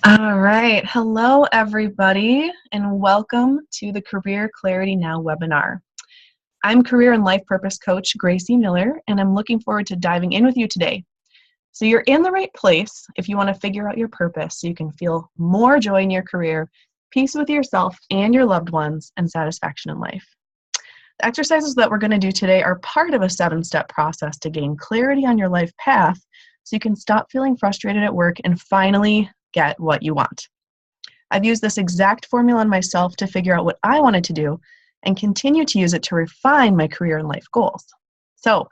All right. Hello, everybody, and welcome to the Career Clarity Now webinar. I'm career and life purpose coach Gracie Miller, and I'm looking forward to diving in with you today. So you're in the right place if you want to figure out your purpose so you can feel more joy in your career, peace with yourself and your loved ones, and satisfaction in life. The exercises that we're going to do today are part of a 7-step process to gain clarity on your life path so you can stop feeling frustrated at work and finally get what you want. I've used this exact formula on myself to figure out what I wanted to do and continue to use it to refine my career and life goals. So,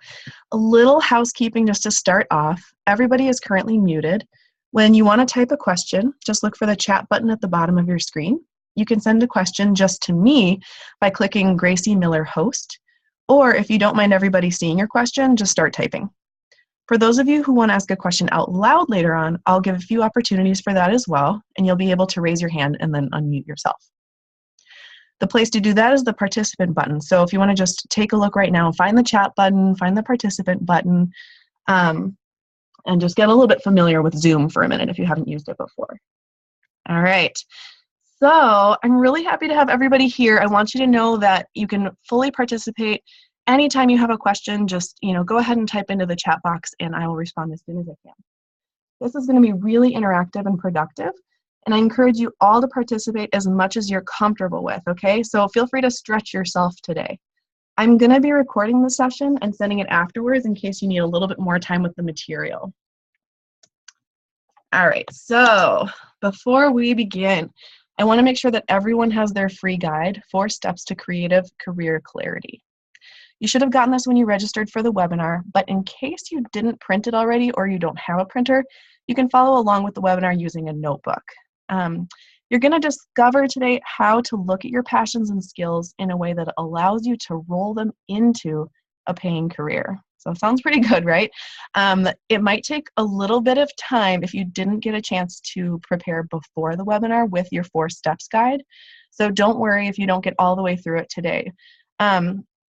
a little housekeeping just to start off. Everybody is currently muted. When you want to type a question, just look for the chat button at the bottom of your screen. You can send a question just to me by clicking Gracie Miller Host, or if you don't mind everybody seeing your question, just start typing. For those of you who want to ask a question out loud later on, I'll give a few opportunities for that as well, and you'll be able to raise your hand and then unmute yourself. The place to do that is the participant button. So if you want to just take a look right now, find the chat button, find the participant button, and just get a little bit familiar with Zoom for a minute if you haven't used it before. All right. So I'm really happy to have everybody here. I want you to know that you can fully participate. Anytime you have a question, just go ahead and type into the chat box and I will respond as soon as I can. This is going to be really interactive and productive, and I encourage you all to participate as much as you're comfortable with, okay? So feel free to stretch yourself today. I'm going to be recording the session and sending it afterwards in case you need a little bit more time with the material. All right, so before we begin, I want to make sure that everyone has their free guide, 4 Steps to Creative Career Clarity. You should have gotten this when you registered for the webinar, but in case you didn't print it already or you don't have a printer, you can follow along with the webinar using a notebook. You're going to discover today how to look at your passions and skills in a way that allows you to roll them into a paying career. So it sounds pretty good, right? It might take a little bit of time if you didn't get a chance to prepare before the webinar with your 4 steps guide. So don't worry if you don't get all the way through it today.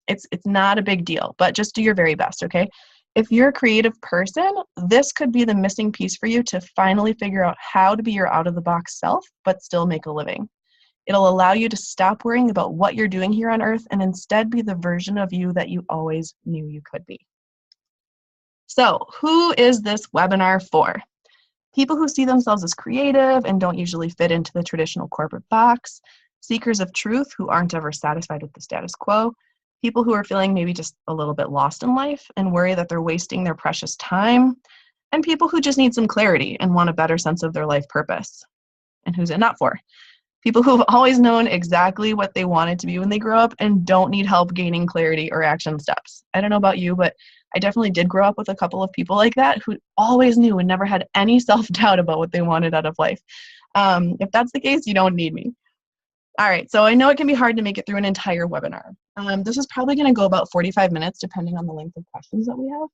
It's not a big deal, but just do your very best, okay? If you're a creative person, this could be the missing piece for you to finally figure out how to be your out-of-the-box self, but still make a living. It'll allow you to stop worrying about what you're doing here on earth and instead be the version of you that you always knew you could be. So, who is this webinar for? People who see themselves as creative and don't usually fit into the traditional corporate box, seekers of truth who aren't ever satisfied with the status quo, people who are feeling maybe just a little bit lost in life and worry that they're wasting their precious time, and people who just need some clarity and want a better sense of their life purpose. And who's it not for? People who've always known exactly what they wanted to be when they grow up and don't need help gaining clarity or action steps. I don't know about you, but I definitely did grow up with a couple of people like that who always knew and never had any self-doubt about what they wanted out of life. If that's the case, you don't need me. All right, so I know it can be hard to make it through an entire webinar. This is probably going to go about 45 minutes depending on the length of questions that we have.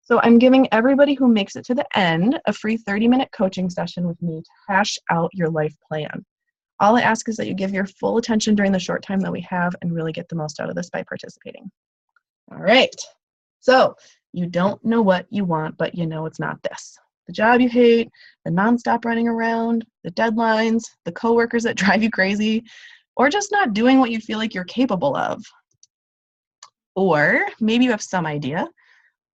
So I'm giving everybody who makes it to the end a free 30-minute coaching session with me to hash out your life plan. All I ask is that you give your full attention during the short time that we have and really get the most out of this by participating. All right, so you don't know what you want, but you know it's not this. The job you hate, the nonstop running around, the deadlines, the coworkers that drive you crazy, or just not doing what you feel like you're capable of. Or maybe you have some idea,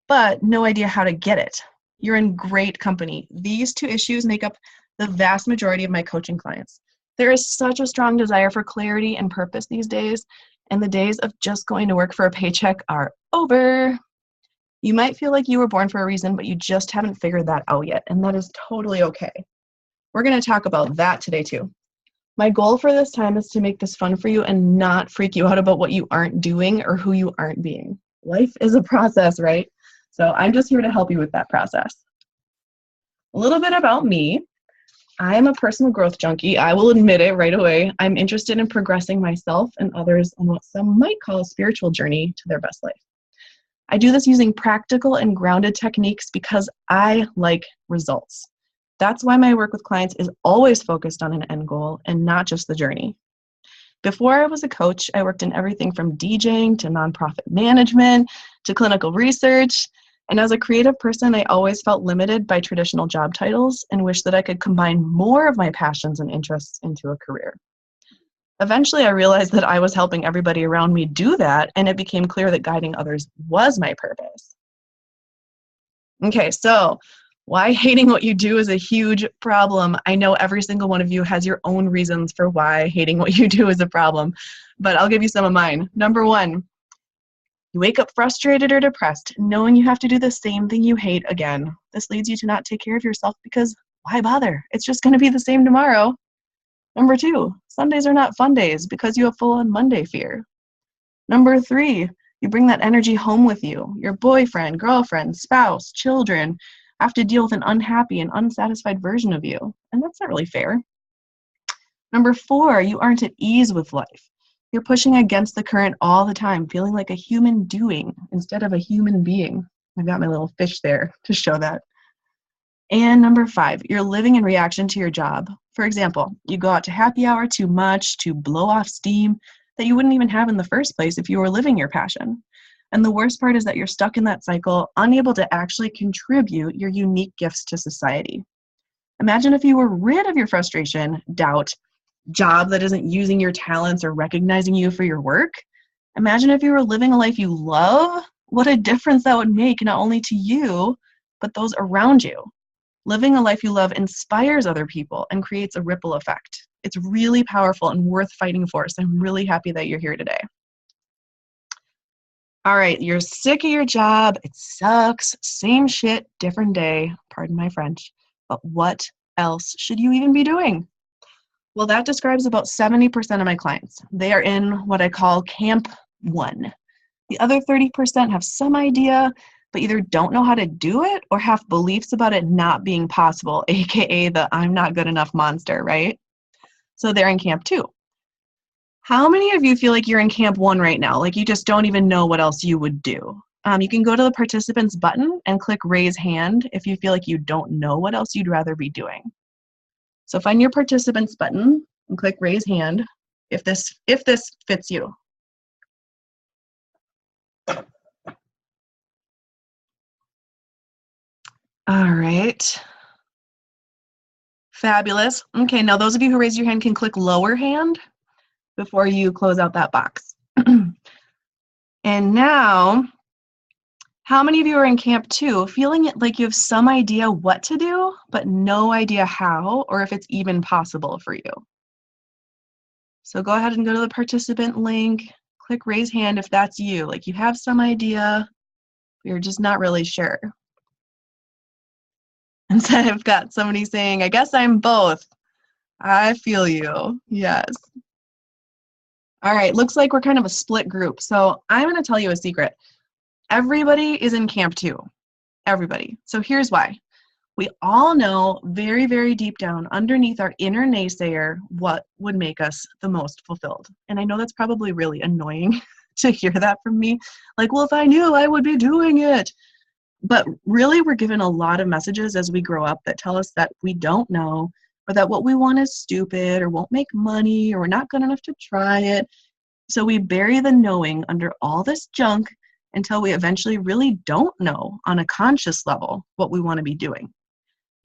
but no idea how to get it. You're in great company. These 2 issues make up the vast majority of my coaching clients. There is such a strong desire for clarity and purpose these days, and the days of just going to work for a paycheck are over. You might feel like you were born for a reason, but you just haven't figured that out yet, and that is totally okay. We're going to talk about that today too. My goal for this time is to make this fun for you and not freak you out about what you aren't doing or who you aren't being. Life is a process, right? So I'm just here to help you with that process. A little bit about me. I am a personal growth junkie. I will admit it right away. I'm interested in progressing myself and others on what some might call a spiritual journey to their best life. I do this using practical and grounded techniques because I like results. That's why my work with clients is always focused on an end goal and not just the journey. Before I was a coach, I worked in everything from DJing to nonprofit management to clinical research. And as a creative person, I always felt limited by traditional job titles and wished that I could combine more of my passions and interests into a career. Eventually, I realized that I was helping everybody around me do that, and it became clear that guiding others was my purpose. Okay, so why hating what you do is a huge problem. I know every single one of you has your own reasons for why hating what you do is a problem, but I'll give you some of mine. Number one, you wake up frustrated or depressed, knowing you have to do the same thing you hate again. This leads you to not take care of yourself because why bother? It's just going to be the same tomorrow. Number two, Sundays are not fun days because you have full-on Monday fear. Number three, you bring that energy home with you. Your boyfriend, girlfriend, spouse, children have to deal with an unhappy and unsatisfied version of you, and that's not really fair. Number four, you aren't at ease with life. You're pushing against the current all the time, feeling like a human doing instead of a human being. I've got my little fish there to show that. And number five, you're living in reaction to your job. For example, you go out to happy hour too much to blow off steam that you wouldn't even have in the first place if you were living your passion. And the worst part is that you're stuck in that cycle, unable to actually contribute your unique gifts to society. Imagine if you were rid of your frustration, doubt, job that isn't using your talents or recognizing you for your work. Imagine if you were living a life you love. What a difference that would make, not only to you, but those around you. Living a life you love inspires other people and creates a ripple effect. It's really powerful and worth fighting for, so I'm really happy that you're here today. All right, you're sick of your job. It sucks. Same shit, different day. Pardon my French. But what else should you even be doing? Well, that describes about 70% of my clients. They are in what I call Camp 1. The other 30% have some idea, but either don't know how to do it or have beliefs about it not being possible, aka the I'm not good enough monster, right? So they're in Camp 2. How many of you feel like you're in Camp 1 right now? Like you just don't even know what else you would do? You can go to the participants button and click raise hand if you feel like you don't know what else you'd rather be doing. So find your participants button and click raise hand if this fits you. All right. Fabulous. Okay, now those of you who raised your hand can click lower hand before you close out that box. And now, how many of you are in Camp 2 feeling like you have some idea what to do, but no idea how or if it's even possible for you? So go ahead and go to the participant link, click raise hand if that's you. Like you have some idea, but you're just not really sure. Instead, I've got somebody saying, I guess I'm both. I feel you. Yes. All right, looks like we're kind of a split group. So I'm going to tell you a secret. Everybody is in Camp 2. Everybody. So here's why. We all know very, very deep down underneath our inner naysayer what would make us the most fulfilled. And I know that's probably really annoying to hear that from me. Like, well, if I knew, I would be doing it. But really, we're given a lot of messages as we grow up that tell us that we don't know, or that what we want is stupid, or won't make money, or we're not good enough to try it. So we bury the knowing under all this junk until we eventually really don't know on a conscious level what we want to be doing.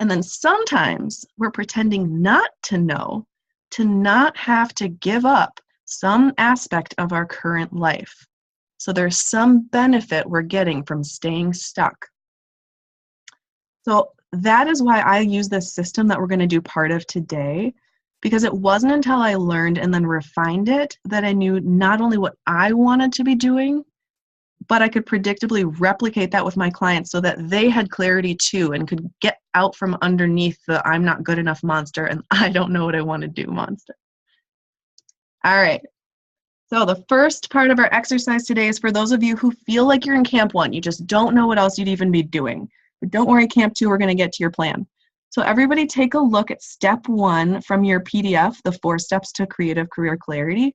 And then sometimes we're pretending not to know to not have to give up some aspect of our current life. So there's some benefit we're getting from staying stuck. So that is why I use this system that we're going to do part of today, because it wasn't until I learned and then refined it that I knew not only what I wanted to be doing, but I could predictably replicate that with my clients so that they had clarity too and could get out from underneath the I'm not good enough monster and I don't know what I want to do monster. All right. So the first part of our exercise today is for those of you who feel like you're in Camp 1. You just don't know what else you'd even be doing. But don't worry, Camp 2, we're going to get to your plan. So everybody take a look at step 1 from your PDF, the 4 Steps to Creative Career Clarity.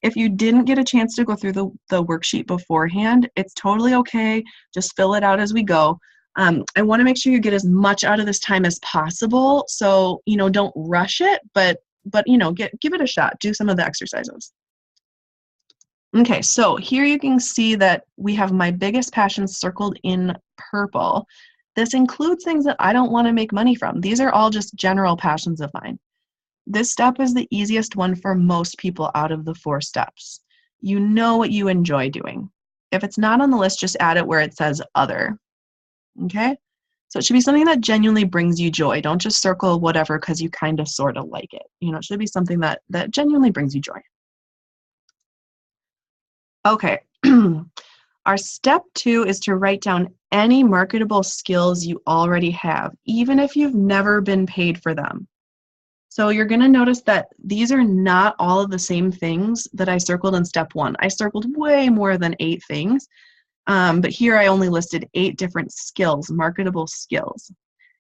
If you didn't get a chance to go through the worksheet beforehand, it's totally okay. Just fill it out as we go. I want to make sure you get as much out of this time as possible. So, don't rush it, but give it a shot. Do some of the exercises. Okay, so here you can see that we have my biggest passions circled in purple. This includes things that I don't want to make money from. These are all just general passions of mine. This step is the easiest one for most people out of the 4 steps. You know what you enjoy doing. If it's not on the list, just add it where it says other. Okay? So it should be something that genuinely brings you joy. Don't just circle whatever because you kind of sort of like it. It should be something that genuinely brings you joy. Okay. Our step 2 is to write down any marketable skills you already have, even if you've never been paid for them. So you're going to notice that these are not all of the same things that I circled in step 1. I circled way more than 8 things, but here I only listed 8 different skills, marketable skills.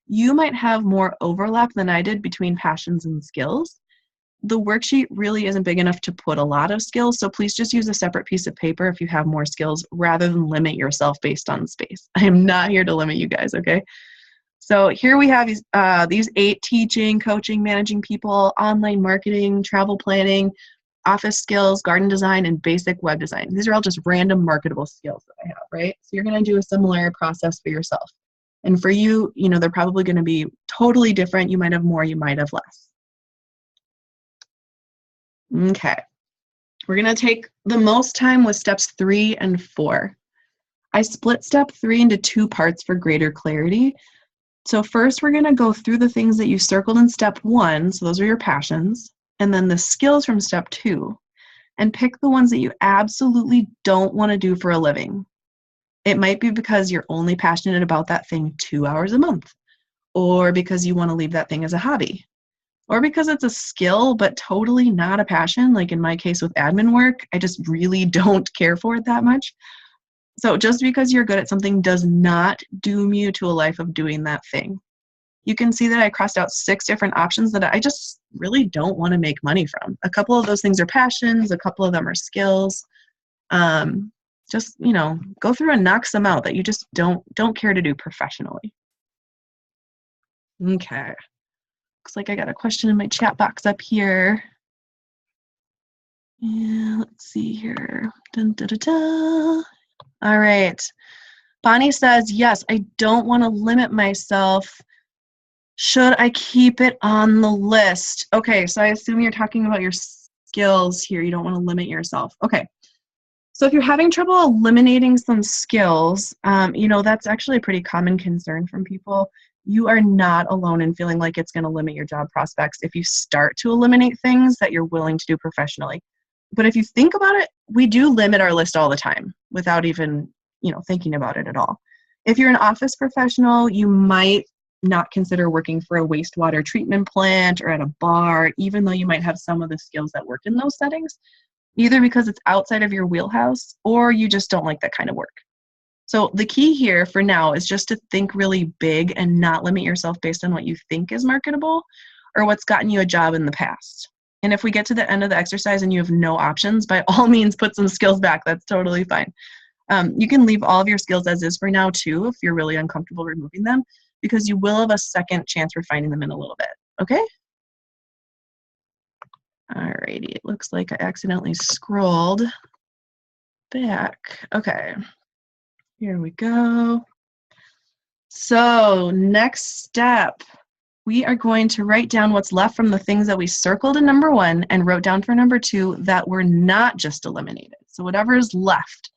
You might have more overlap than I did between passions and skills. The worksheet really isn't big enough to put a lot of skills, so please just use a separate piece of paper if you have more skills rather than limit yourself based on space. I am not here to limit you guys, okay? So here we have these 8: teaching, coaching, managing people, online marketing, travel planning, office skills, garden design, and basic web design. These are all just random marketable skills that I have, right? So you're going to do a similar process for yourself. And for you, they're probably going to be totally different. You might have more, you might have less. Okay. We're going to take the most time with steps 3 and 4. I split step 3 into 2 parts for greater clarity. So first, we're going to go through the things that you circled in step 1, so those are your passions, and then the skills from step 2, and pick the ones that you absolutely don't want to do for a living. It might be because you're only passionate about that thing 2 hours a month, or because you want to leave that thing as a hobby, or because it's a skill but totally not a passion, like in my case with admin work. I just really don't care for it that much. So just because you're good at something does not doom you to a life of doing that thing. You can see that I crossed out 6 different options that I just really don't want to make money from. A couple of those things are passions, a couple of them are skills. Just, go through and knock some out that you just don't care to do professionally. Okay. Looks like I got a question in my chat box up here. Yeah, let's see here. Dun, da, da, da. All right. Bonnie says, yes, I don't want to limit myself. Should I keep it on the list? Okay, so I assume you're talking about your skills here. You don't want to limit yourself. Okay. So if you're having trouble eliminating some skills, that's actually a pretty common concern from people. You are not alone in feeling like it's going to limit your job prospects if you start to eliminate things that you're willing to do professionally. But if you think about it, we do limit our list all the time without even, thinking about it at all. If you're an office professional, you might not consider working for a wastewater treatment plant or at a bar, even though you might have some of the skills that work in those settings, either because it's outside of your wheelhouse or you just don't like that kind of work. So the key here for now is just to think really big and not limit yourself based on what you think is marketable or what's gotten you a job in the past. And if we get to the end of the exercise and you have no options, by all means, put some skills back. That's totally fine. You can leave all of your skills as is for now, too, if you're really uncomfortable removing them, because you will have a second chance for finding them in a little bit. Okay? Alrighty. It looks like I accidentally scrolled back. Okay. Here we go. So next step. We are going to write down what's left from the things that we circled in number 1 and wrote down for number 2 that were not just eliminated. So whatever is left.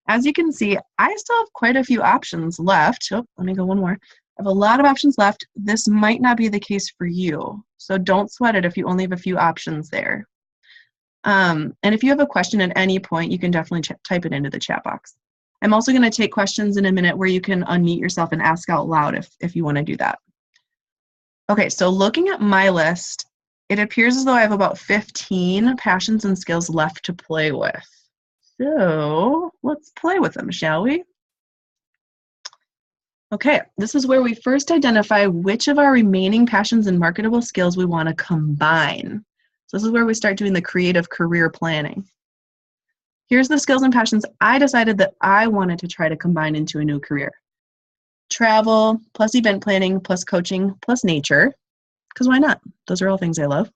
As you can see, I still have quite a few options left. Oh, let me go one more. I have a lot of options left. This might not be the case for you. So don't sweat it if you only have a few options there. And if you have a question at any point, you can definitely type it into the chat box. I'm also going to take questions in a minute where you can unmute yourself and ask out loud if you want to do that. Okay, so looking at my list, it appears as though I have about 15 passions and skills left to play with. So let's play with them, shall we? Okay, this is where we first identify which of our remaining passions and marketable skills we want to combine. So this is where we start doing the creative career planning. Here's the skills and passions I decided that I wanted to try to combine into a new career. Travel, plus event planning, plus coaching, plus nature, because why not? Those are all things I love.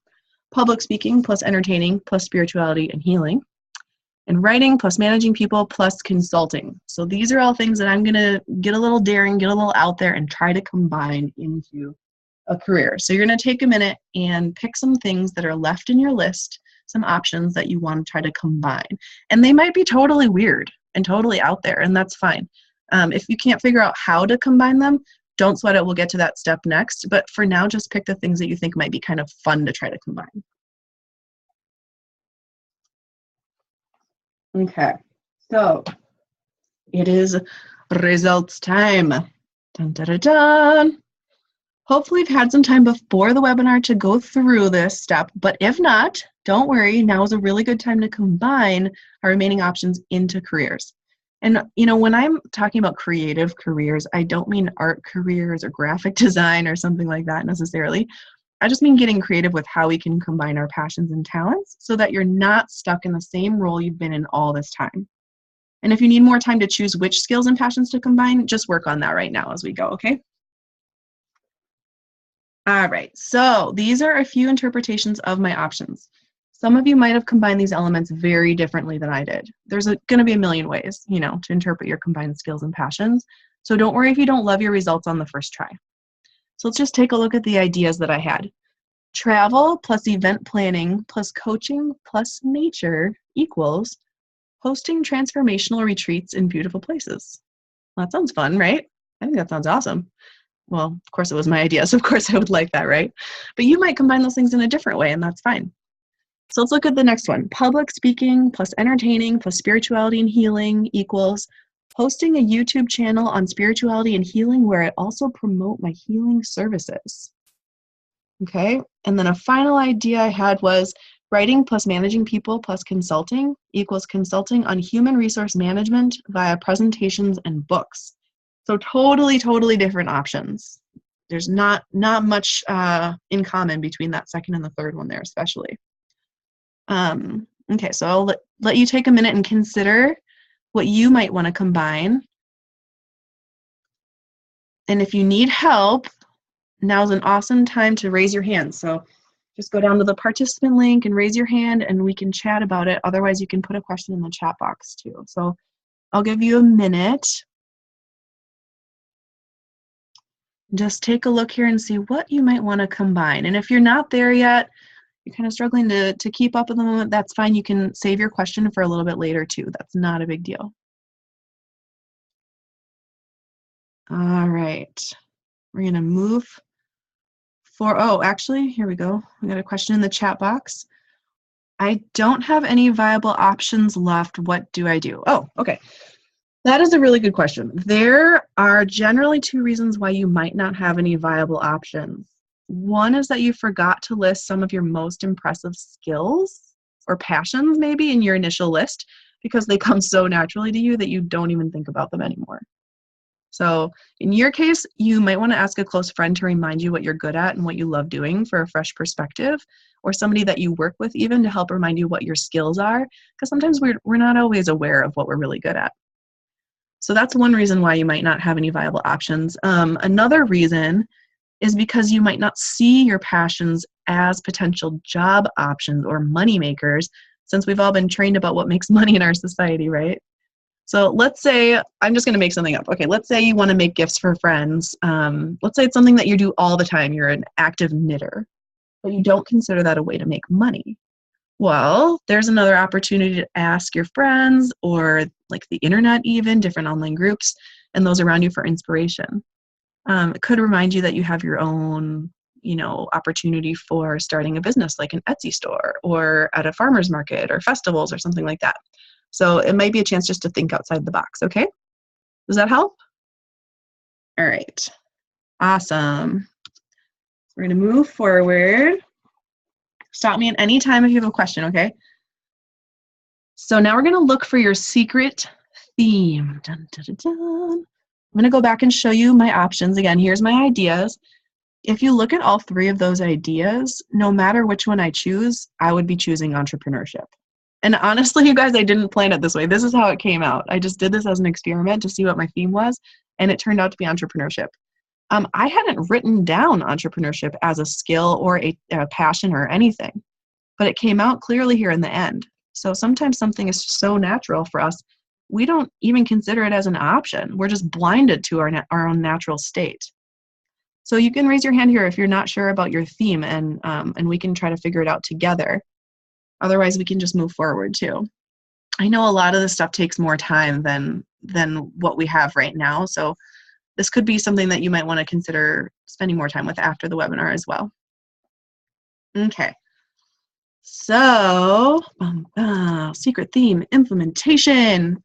Public speaking, plus entertaining, plus spirituality and healing. and writing plus managing people plus consulting. So these are all things that I'm going to get a little daring, get a little out there, and try to combine into a career. So you're going to take a minute and pick some things that are left in your list, some options that you want to try to combine. And they might be totally weird and totally out there, and that's fine. If you can't figure out how to combine them, don't sweat it. We'll get to that step next. But for now, just pick the things that you think might be kind of fun to try to combine. Okay, so it is results time. Dun, dun, dun, dun. Hopefully you've had some time before the webinar to go through this step, but if not, don't worry, now is a really good time to combine our remaining options into careers. And when I'm talking about creative careers, I don't mean art careers or graphic design or something like that necessarily. I just mean getting creative with how we can combine our passions and talents so that you're not stuck in the same role you've been in all this time. And if you need more time to choose which skills and passions to combine, just work on that right now as we go, okay? All right, so these are a few interpretations of my options. Some of you might have combined these elements very differently than I did. There's going to be a million ways, to interpret your combined skills and passions. So don't worry if you don't love your results on the first try. So let's just take a look at the ideas that I had. Travel plus event planning plus coaching plus nature equals hosting transformational retreats in beautiful places. Well, that sounds fun, right? I think that sounds awesome. Well, of course it was my idea, so of course I would like that, right? But you might combine those things in a different way, and that's fine. So let's look at the next one. Public speaking plus entertaining plus spirituality and healing equals hosting a YouTube channel on spirituality and healing where I also promote my healing services. Okay, and then a final idea I had was writing plus managing people plus consulting equals consulting on human resource management via presentations and books. So totally different options. There's not much in common between that second and the third one there, especially. Okay, so I'll let you take a minute and consider what you might want to combine. And if you need help, now's an awesome time to raise your hand. So just go down to the participant link and raise your hand and we can chat about it. Otherwise, you can put a question in the chat box too. So I'll give you a minute. Just take a look here and see what you might want to combine. And if you're not there yet, you're kind of struggling to keep up at the moment, that's fine. You can save your question for a little bit later too. That's not a big deal. All right. We're going to move actually, here we go. We got a question in the chat box. I don't have any viable options left. What do I do? Oh, okay. That is a really good question. There are generally two reasons why you might not have any viable options. One is that you forgot to list some of your most impressive skills or passions maybe in your initial list because they come so naturally to you that you don't even think about them anymore. So in your case, you might want to ask a close friend to remind you what you're good at and what you love doing for a fresh perspective, or somebody that you work with even to help remind you what your skills are, because sometimes we're not always aware of what we're really good at. So that's one reason why you might not have any viable options. Another reason is because you might not see your passions as potential job options or money makers, since we've all been trained about what makes money in our society, right? So let's say, I'm just going to make something up. Okay, let's say you want to make gifts for friends. Let's say it's something that you do all the time. You're an active knitter, but you don't consider that a way to make money. Well, there's another opportunity to ask your friends or like the internet even, different online groups, and those around you for inspiration. It could remind you that you have your own, opportunity for starting a business like an Etsy store or at a farmer's market or festivals or something like that. So it might be a chance just to think outside the box, okay? Does that help? All right. Awesome. We're going to move forward. Stop me at any time if you have a question, okay? So now we're going to look for your secret theme. Dun, dun, dun, dun. I'm going to go back and show you my options. Again, here's my ideas. If you look at all three of those ideas, no matter which one I choose, I would be choosing entrepreneurship. And honestly, you guys, I didn't plan it this way. This is how it came out. I just did this as an experiment to see what my theme was, and it turned out to be entrepreneurship. I hadn't written down entrepreneurship as a skill or a passion or anything, but it came out clearly here in the end. So sometimes something is so natural for us, we don't even consider it as an option. We're just blinded to our own natural state. So you can raise your hand here if you're not sure about your theme, and we can try to figure it out together. Otherwise, we can just move forward too. I know a lot of this stuff takes more time than what we have right now, so this could be something that you might want to consider spending more time with after the webinar as well. Okay. So, secret theme, implementation.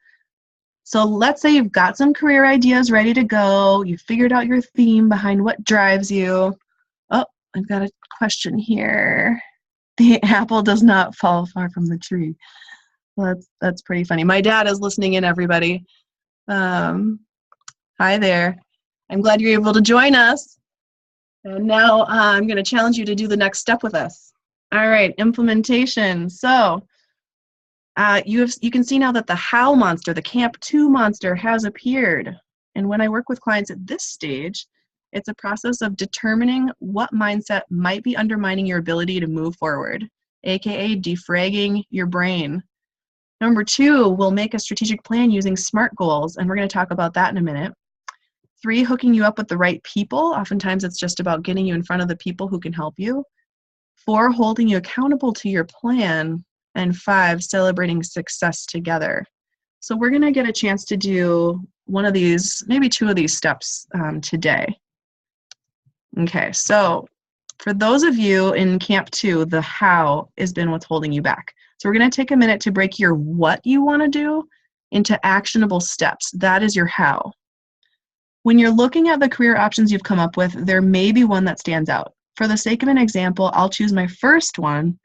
So let's say you've got some career ideas ready to go. You've figured out your theme behind what drives you. Oh, I've got a question here. The apple does not fall far from the tree. Well, that's pretty funny. My dad is listening in, everybody. Hi there. I'm glad you're able to join us. And now I'm going to challenge you to do the next step with us. All right, implementation. So you can see now that the how monster, the Camp 2 monster, has appeared. And when I work with clients at this stage, it's a process of determining what mindset might be undermining your ability to move forward, aka defragging your brain. Number 2, we'll make a strategic plan using SMART goals, and we're going to talk about that in a minute. 3, hooking you up with the right people. Oftentimes it's just about getting you in front of the people who can help you. 4, holding you accountable to your plan. And 5, celebrating success together. So we're going to get a chance to do one of these, maybe 2 of these steps today. Okay, so for those of you in Camp 2, the how has been what's holding you back. So we're going to take a minute to break your what you want to do into actionable steps. That is your how. When you're looking at the career options you've come up with, there may be one that stands out. For the sake of an example, I'll choose my first one,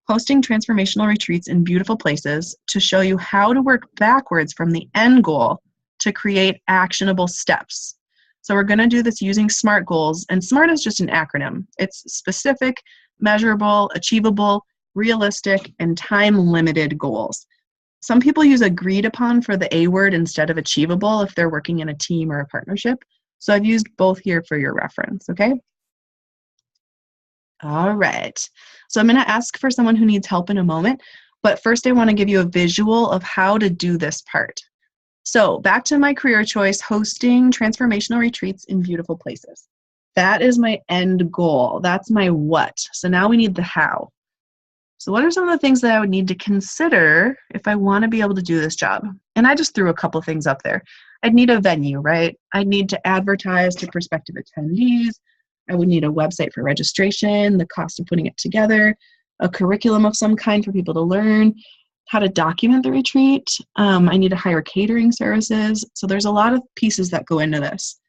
hosting transformational retreats in beautiful places, to show you how to work backwards from the end goal to create actionable steps. So we're going to do this using SMART goals, and SMART is just an acronym. It's specific, measurable, achievable, realistic, and time-limited goals. Some people use agreed upon for the A word instead of achievable if they're working in a team or a partnership. So I've used both here for your reference, okay? All right. So I'm going to ask for someone who needs help in a moment, but first I want to give you a visual of how to do this part. So back to my career choice, hosting transformational retreats in beautiful places. That is my end goal. That's my what. So now we need the how. So what are some of the things that I would need to consider if I want to be able to do this job? And I just threw a couple things up there. I'd need a venue, right? I'd need to advertise to prospective attendees. I would need a website for registration, the cost of putting it together, a curriculum of some kind for people to learn, how to document the retreat. I need to hire catering services. So there's a lot of pieces that go into this.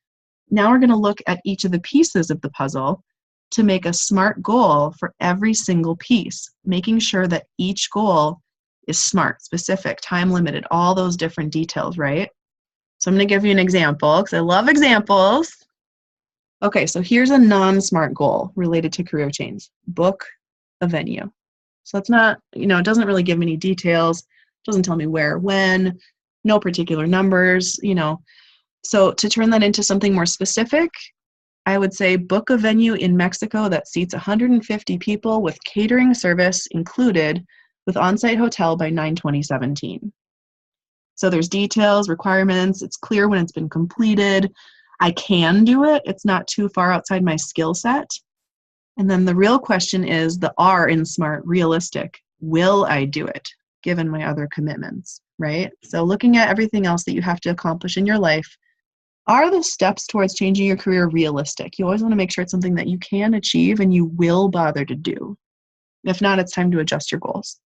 Now we're going to look at each of the pieces of the puzzle to make a SMART goal for every single piece, making sure that each goal is SMART, specific, time limited, all those different details, right? So I'm going to give you an example because I love examples. Okay, so here's a non-SMART goal related to career change. Book a venue. So it's not, it doesn't really give me any details, doesn't tell me where, when, no particular numbers, So to turn that into something more specific, I would say book a venue in Mexico that seats 150 people with catering service included with on-site hotel by 9/20/17. So there's details, requirements, it's clear when it's been completed. I can do it. It's not too far outside my skill set. And then the real question is the R in SMART, realistic. Will I do it given my other commitments, right? So looking at everything else that you have to accomplish in your life, are the steps towards changing your career realistic? You always want to make sure it's something that you can achieve and you will bother to do. If not, it's time to adjust your goals.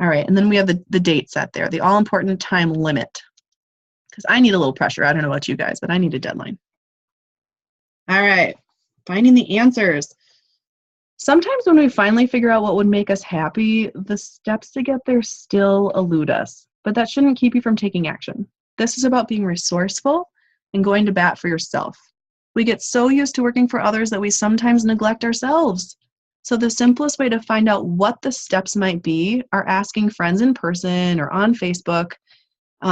All right, and then we have the date set there, the all-important time limit. Because I need a little pressure. I don't know about you guys, but I need a deadline. All right, finding the answers. Sometimes when we finally figure out what would make us happy, the steps to get there still elude us. But that shouldn't keep you from taking action. This is about being resourceful and going to bat for yourself. We get so used to working for others that we sometimes neglect ourselves. So the simplest way to find out what the steps might be are asking friends in person or on Facebook,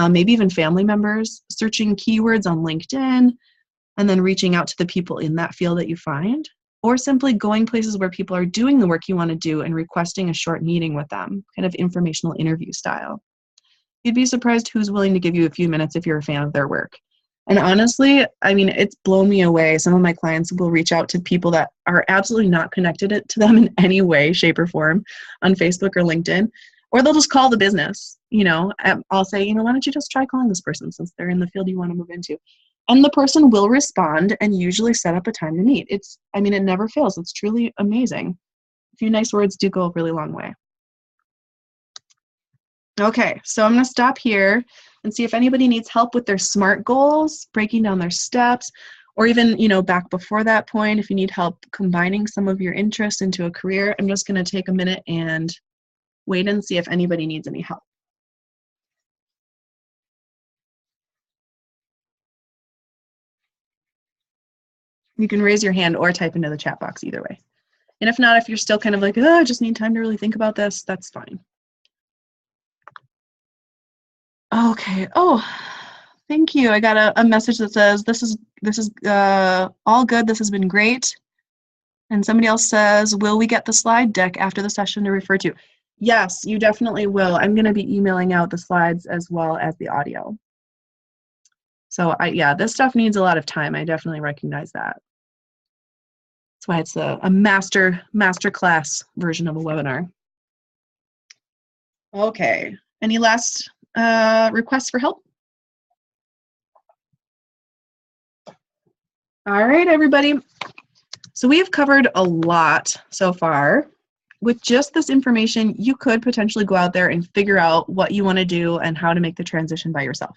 maybe even family members, searching keywords on LinkedIn, and then reaching out to the people in that field that you find. or simply going places where people are doing the work you want to do and requesting a short meeting with them, kind of informational interview style. You'd be surprised who's willing to give you a few minutes if you're a fan of their work. And honestly, I mean, it's blown me away. Some of my clients will reach out to people that are absolutely not connected to them in any way, shape, or form on Facebook or LinkedIn, or they'll just call the business. I'll say, why don't you just try calling this person since they're in the field you want to move into? And the person will respond and usually set up a time to meet. It never fails. It's truly amazing. A few nice words do go a really long way. Okay, so I'm going to stop here and see if anybody needs help with their SMART goals, breaking down their steps, or even, back before that point, if you need help combining some of your interests into a career. I'm just going to take a minute and wait and see if anybody needs any help. You can raise your hand or type into the chat box either way. And if not, if you're still kind of like, I just need time to really think about this, that's fine. Okay. Oh, thank you. I got a message that says, this is all good. This has been great. And somebody else says, will we get the slide deck after the session to refer to? Yes, you definitely will. I'm going to be emailing out the slides as well as the audio. So this stuff needs a lot of time. I definitely recognize that. That's why it's a master class version of a webinar. Okay. Any last requests for help? All right, everybody. So we have covered a lot so far. With just this information, you could potentially go out there and figure out what you want to do and how to make the transition by yourself.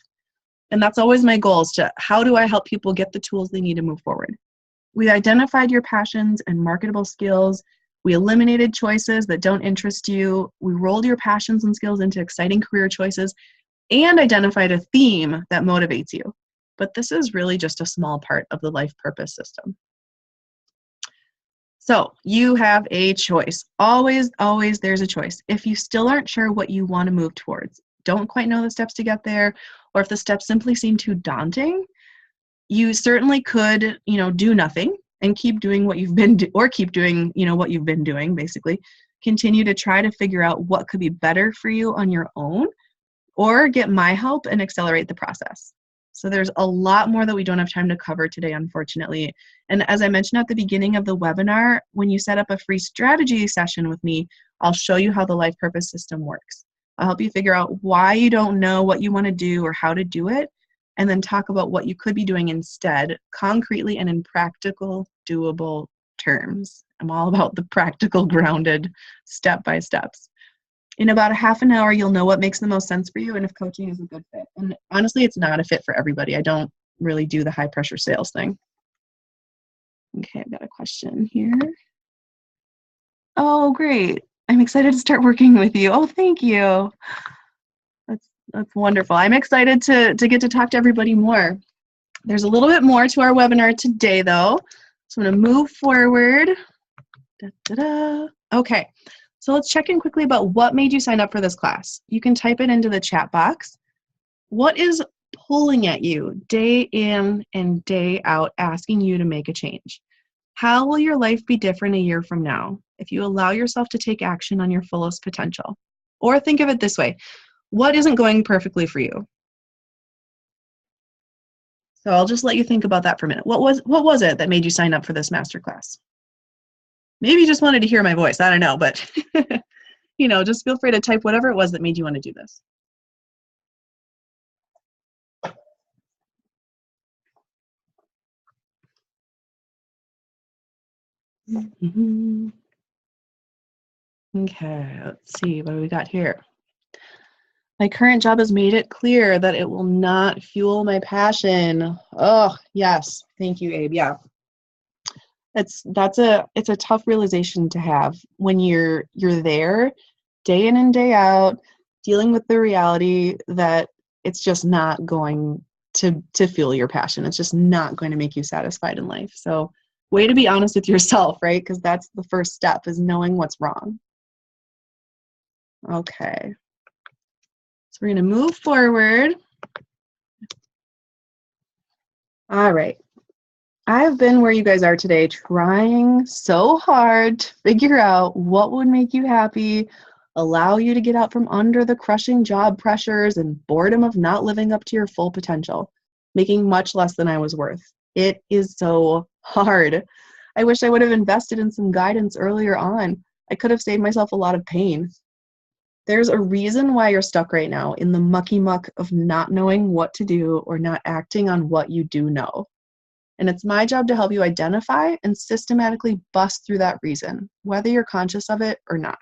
And that's always my goal, is to how do I help people get the tools they need to move forward? We identified your passions and marketable skills. We eliminated choices that don't interest you. We rolled your passions and skills into exciting career choices and identified a theme that motivates you. But this is really just a small part of the life purpose system. So you have a choice. Always, always there's a choice. If you still aren't sure what you want to move towards, don't quite know the steps to get there, or if the steps simply seem too daunting, you certainly could, do nothing and keep doing what you've been or keep doing, what you've been doing, basically. Continue to try to figure out what could be better for you on your own, or get my help and accelerate the process. So there's a lot more that we don't have time to cover today, unfortunately. And as I mentioned at the beginning of the webinar, when you set up a free strategy session with me, I'll show you how the life purpose system works. I'll help you figure out why you don't know what you want to do or how to do it, and then talk about what you could be doing instead, concretely and in practical, doable terms. I'm all about the practical, grounded, step-by-steps. In about a half an hour, you'll know what makes the most sense for you and if coaching is a good fit. And honestly, it's not a fit for everybody. I don't really do the high pressure sales thing. Okay, I've got a question here. Oh, great. I'm excited to start working with you. Oh, thank you. That's wonderful. I'm excited to get to talk to everybody more. There's a little bit more to our webinar today, though. So I'm going to move forward. Okay. So let's check in quickly about what made you sign up for this class. You can type it into the chat box. What is pulling at you day in and day out, asking you to make a change? How will your life be different a year from now if you allow yourself to take action on your fullest potential? Or think of it this way: what isn't going perfectly for you? So I'll just let you think about that for a minute. What was it that made you sign up for this masterclass? Maybe you just wanted to hear my voice. I don't know, but just feel free to type whatever it was that made you want to do this. Mm-hmm. Okay, let's see, what do we got here? My current job has made it clear that it will not fuel my passion. Oh, yes. Thank you, Abe. Yeah. It's a tough realization to have when you're there day in and day out, dealing with the reality that it's just not going to fuel your passion. It's just not going to make you satisfied in life. So way to be honest with yourself, right? Because that's the first step, is knowing what's wrong. Okay. So we're going to move forward. All right. I've been where you guys are today, trying so hard to figure out what would make you happy, allow you to get out from under the crushing job pressures and boredom of not living up to your full potential, making much less than I was worth. It is so hard. I wish I would have invested in some guidance earlier on. I could have saved myself a lot of pain. There's a reason why you're stuck right now in the mucky muck of not knowing what to do or not acting on what you do know. And it's my job to help you identify and systematically bust through that reason, whether you're conscious of it or not.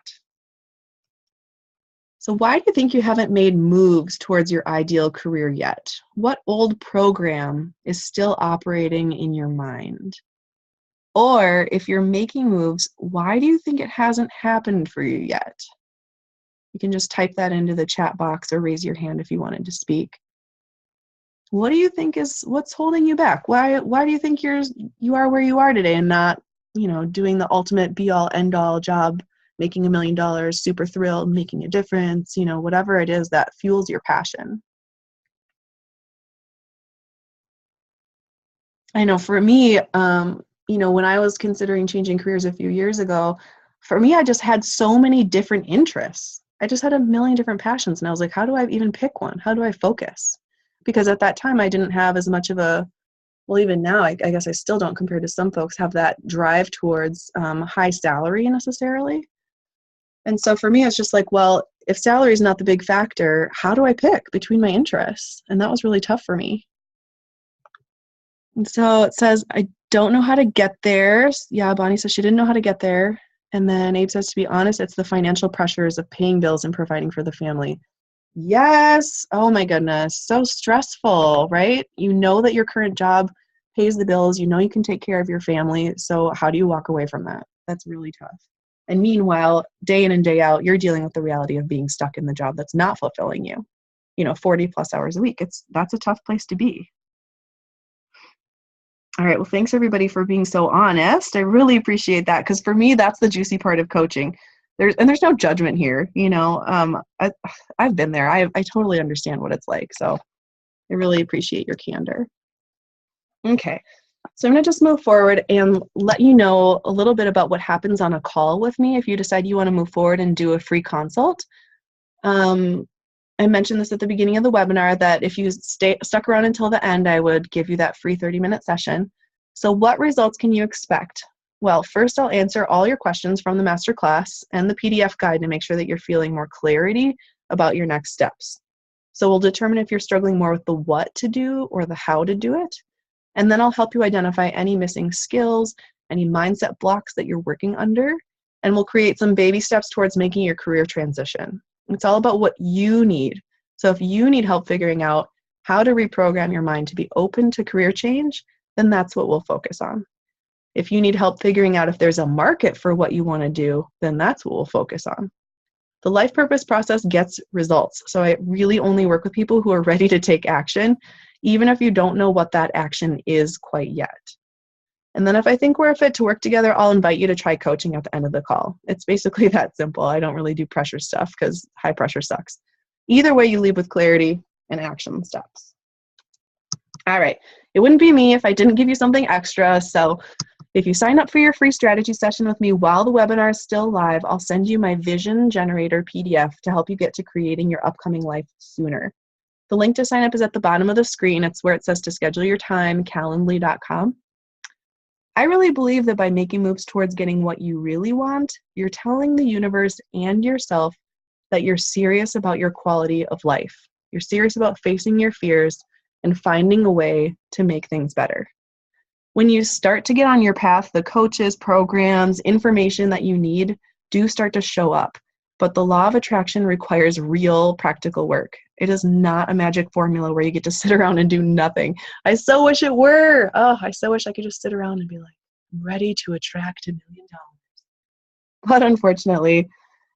So why do you think you haven't made moves towards your ideal career yet? What old program is still operating in your mind? Or if you're making moves, why do you think it hasn't happened for you yet? You can just type that into the chat box or raise your hand if you wanted to speak. What do you think what's holding you back? Why do you think you are where you are today and not, doing the ultimate be all end all job, making $1 million, super thrilled, making a difference, whatever it is that fuels your passion? I know for me, when I was considering changing careers a few years ago, for me, I just had so many different interests. I just had a million different passions. And I was like, how do I even pick one? How do I focus? Because at that time, I didn't have as much of well, even now, I guess I still don't, compared to some folks, have that drive towards high salary necessarily. And so for me, it's just like, well, if salary is not the big factor, how do I pick between my interests? And that was really tough for me. And so it says, I don't know how to get there. Yeah, Bonnie says she didn't know how to get there. And then Abe says, to be honest, it's the financial pressures of paying bills and providing for the family. Yes. Oh my goodness. So stressful, right? You know that your current job pays the bills. You know you can take care of your family. So how do you walk away from that? That's really tough. And meanwhile, day in and day out, you're dealing with the reality of being stuck in the job that's not fulfilling you. 40 plus hours a week. That's a tough place to be. All right. Well, thanks everybody for being so honest. I really appreciate that, because for me, that's the juicy part of coaching. There's no judgment here. I've been there. I totally understand what it's like. So I really appreciate your candor. Okay. So I'm going to just move forward and let you know a little bit about what happens on a call with me if you decide you want to move forward and do a free consult. I mentioned this at the beginning of the webinar that if you stuck around until the end, I would give you that free 30-minute session. So what results can you expect? Well, first I'll answer all your questions from the masterclass and the PDF guide to make sure that you're feeling more clarity about your next steps. So we'll determine if you're struggling more with the what to do or the how to do it. And then I'll help you identify any missing skills, any mindset blocks that you're working under, and we'll create some baby steps towards making your career transition. It's all about what you need. So if you need help figuring out how to reprogram your mind to be open to career change, then that's what we'll focus on. If you need help figuring out if there's a market for what you want to do, then that's what we'll focus on. The life purpose process gets results. So I really only work with people who are ready to take action, even if you don't know what that action is quite yet. And then if I think we're a fit to work together, I'll invite you to try coaching at the end of the call. It's basically that simple. I don't really do pressure stuff because high pressure sucks. Either way, you leave with clarity and action steps. All right. It wouldn't be me if I didn't give you something extra. So if you sign up for your free strategy session with me while the webinar is still live, I'll send you my Vision Generator PDF to help you get to creating your upcoming life sooner. The link to sign up is at the bottom of the screen. It's where it says to schedule your time, calendly.com. I really believe that by making moves towards getting what you really want, you're telling the universe and yourself that you're serious about your quality of life. You're serious about facing your fears and finding a way to make things better. When you start to get on your path, the coaches, programs, information that you need do start to show up. But the law of attraction requires real practical work. It is not a magic formula where you get to sit around and do nothing. I so wish it were. Oh, I so wish I could just sit around and be like, I'm ready to attract $1 million. But unfortunately, it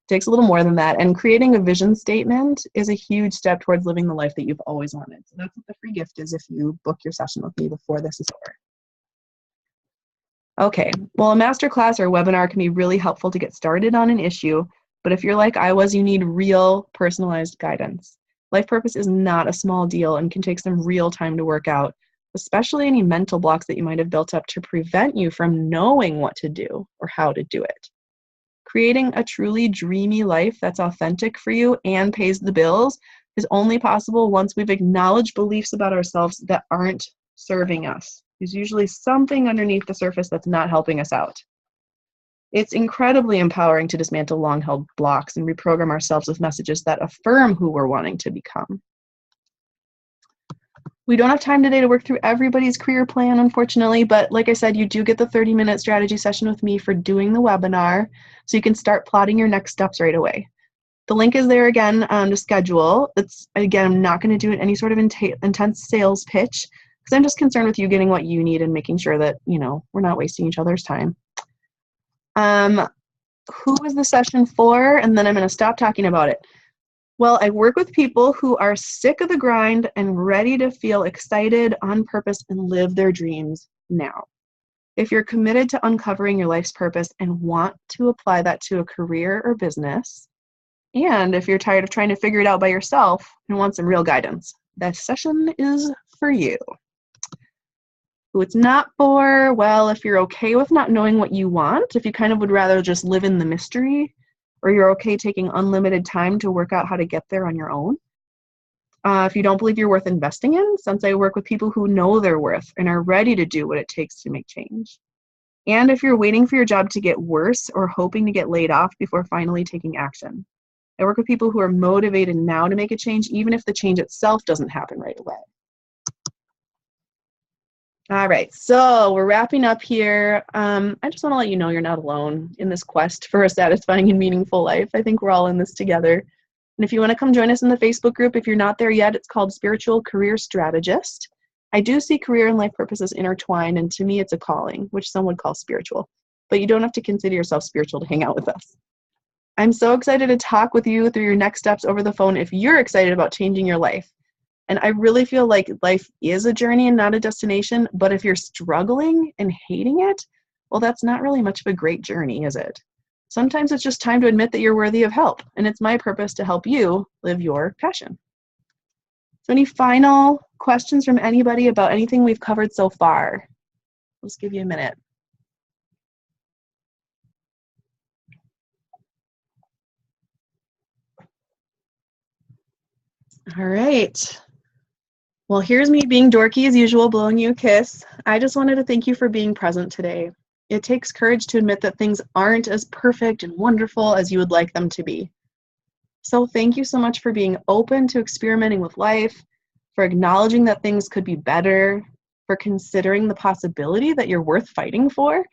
takes a little more than that. And creating a vision statement is a huge step towards living the life that you've always wanted. So that's what the free gift is if you book your session with me before this is over. Okay, well, a masterclass or webinar can be really helpful to get started on an issue, but if you're like I was, you need real personalized guidance. Life purpose is not a small deal and can take some real time to work out. especially any mental blocks that you might have built up to prevent you from knowing what to do or how to do it. Creating a truly dreamy life that's authentic for you and pays the bills is only possible once we've acknowledged beliefs about ourselves that aren't serving us. There's usually something underneath the surface that's not helping us out. It's incredibly empowering to dismantle long-held blocks and reprogram ourselves with messages that affirm who we're wanting to become. We don't have time today to work through everybody's career plan, unfortunately, but like I said, you do get the 30-minute strategy session with me for doing the webinar, so you can start plotting your next steps right away. The link is there again to schedule. Again, I'm not going to do any sort of intense sales pitch because I'm just concerned with you getting what you need and making sure that, we're not wasting each other's time. Who is the session for? And then I'm going to stop talking about it. Well, I work with people who are sick of the grind and ready to feel excited, on purpose, and live their dreams now. If you're committed to uncovering your life's purpose and want to apply that to a career or business, and if you're tired of trying to figure it out by yourself and want some real guidance, that session is for you. Who it's not for, well, if you're okay with not knowing what you want, if you kind of would rather just live in the mystery, or you're okay taking unlimited time to work out how to get there on your own. If you don't believe you're worth investing in, since I work with people who know their worth and are ready to do what it takes to make change. And if you're waiting for your job to get worse or hoping to get laid off before finally taking action. I work with people who are motivated now to make a change, even if the change itself doesn't happen right away. All right, so we're wrapping up here. I just want to let you know you're not alone in this quest for a satisfying and meaningful life. I think we're all in this together. And if you want to come join us in the Facebook group, if you're not there yet, it's called Spiritual Career Strategist. I do see career and life purposes intertwined, and to me it's a calling, which some would call spiritual. But you don't have to consider yourself spiritual to hang out with us. I'm so excited to talk with you through your next steps over the phone if you're excited about changing your life. And I really feel like life is a journey and not a destination, but if you're struggling and hating it, well, that's not really much of a great journey, is it? Sometimes it's just time to admit that you're worthy of help, and it's my purpose to help you live your passion. So any final questions from anybody about anything we've covered so far? Let's give you a minute. All right. Well, here's me being dorky as usual, blowing you a kiss. I just wanted to thank you for being present today. It takes courage to admit that things aren't as perfect and wonderful as you would like them to be. So thank you so much for being open to experimenting with life, for acknowledging that things could be better, for considering the possibility that you're worth fighting for,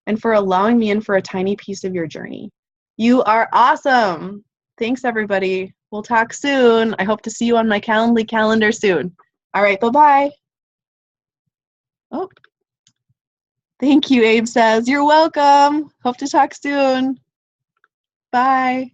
and for allowing me in for a tiny piece of your journey. You are awesome. Thanks, everybody. We'll talk soon. I hope to see you on my Calendly calendar soon. All right, bye-bye. Oh, thank you, Abe says. You're welcome. Hope to talk soon. Bye.